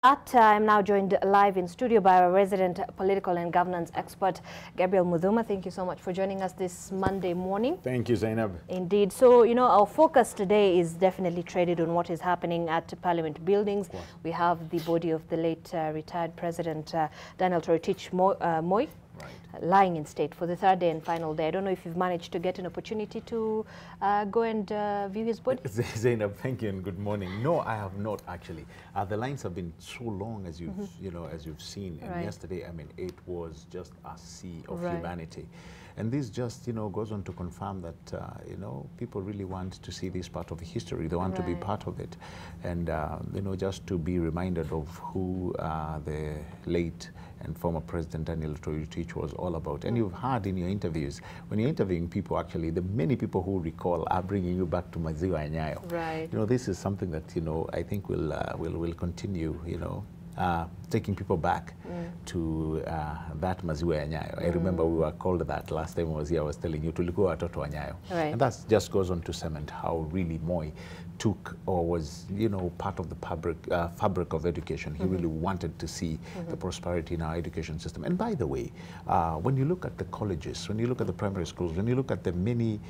I'm now joined live in studio by our resident political and governance expert, Gabriel Muthuma. Thank you so much for joining us this Monday morning. Thank you, Zainab. Indeed. So, our focus today is definitely traded on what is happening at Parliament buildings. We have the body of the late retired President Daniel Toroitich Moi. Lying in state for the third day and final day. I don't know if you've managed to get an opportunity to go and view his body. Zainab, thank you and good morning. No, I have not actually. The lines have been so long, as you've as you've seen. And yesterday, I mean, it was just a sea of humanity. And this just goes on to confirm that people really want to see this part of history. They want to be part of it, and just to be reminded of who the late and former President Daniel Toroitich was all about. And you've heard in your interviews, when you're interviewing people, actually, the many people who recall are bringing you back to Maziwa Nyayo. Right. This is something that I think will continue. Taking people back to that Maziwa Nyayo. I remember we were called that last time I was here. I was telling you to go watoto wa Nyayo, and that just goes on to cement how really Moi took or was part of the fabric of education. He really wanted to see the prosperity in our education system. And by the way, when you look at the colleges, when you look at the primary schools, when you look at the many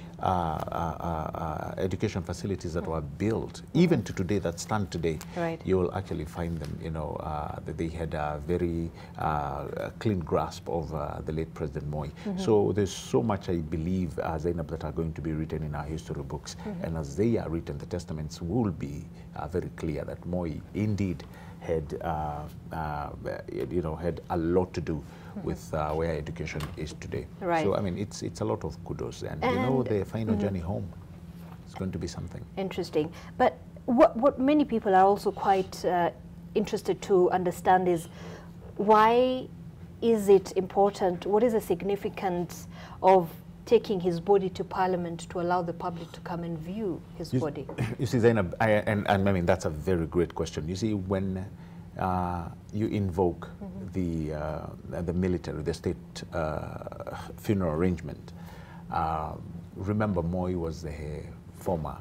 education facilities that were built, even to today, that stand today, you will actually find them, that they had a very clean grasp of the late President Moi. So there's so much, I believe, Zainab, that are going to be written in our history books. And as they are written, the testaments will be very clear that Moi indeed had, had a lot to do with where education is today. So, I mean, it's a lot of kudos. And the final journey home is going to be something. Interesting. But what many people are also quite interested to understand is, why is it important? What is the significance of taking his body to Parliament to allow the public to come and view his body? You see, Zainab, and I mean, that's a very great question. You see, when you invoke the military, the state funeral arrangement, remember Moi was the former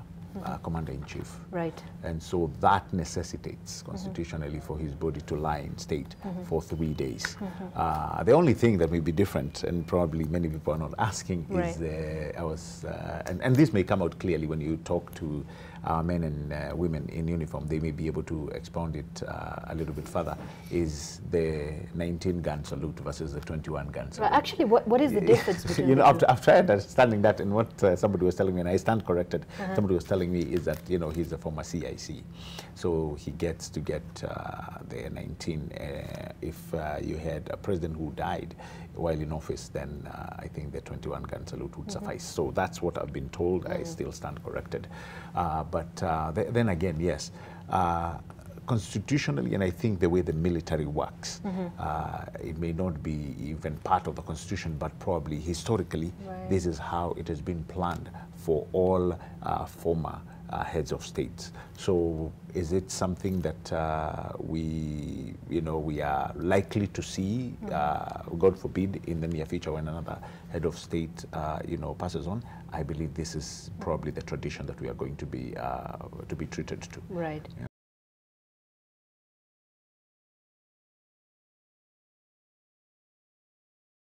Commander-in-Chief. Right. And so that necessitates constitutionally for his body to lie in state for 3 days. The only thing that may be different, and probably many people are not asking, is and this may come out clearly when you talk to men and women in uniform. They may be able to expound it a little bit further, is the 19-gun salute versus the 21-gun salute. Actually, what is the difference between after understanding that, and what somebody was telling me, and I stand corrected, somebody was telling me is that, he's a former CIC. So he gets to get the 19. If you had a president who died while in office, then I think the 21-gun salute would suffice. So that's what I've been told. I still stand corrected. But then again, yes, constitutionally, and I think the way the military works, it may not be even part of the Constitution, but probably historically, this is how it has been planned for all former heads of states. So is it something that we are likely to see, God forbid, in the near future when another head of state, passes on? I believe this is probably the tradition that we are going to be treated to. Right.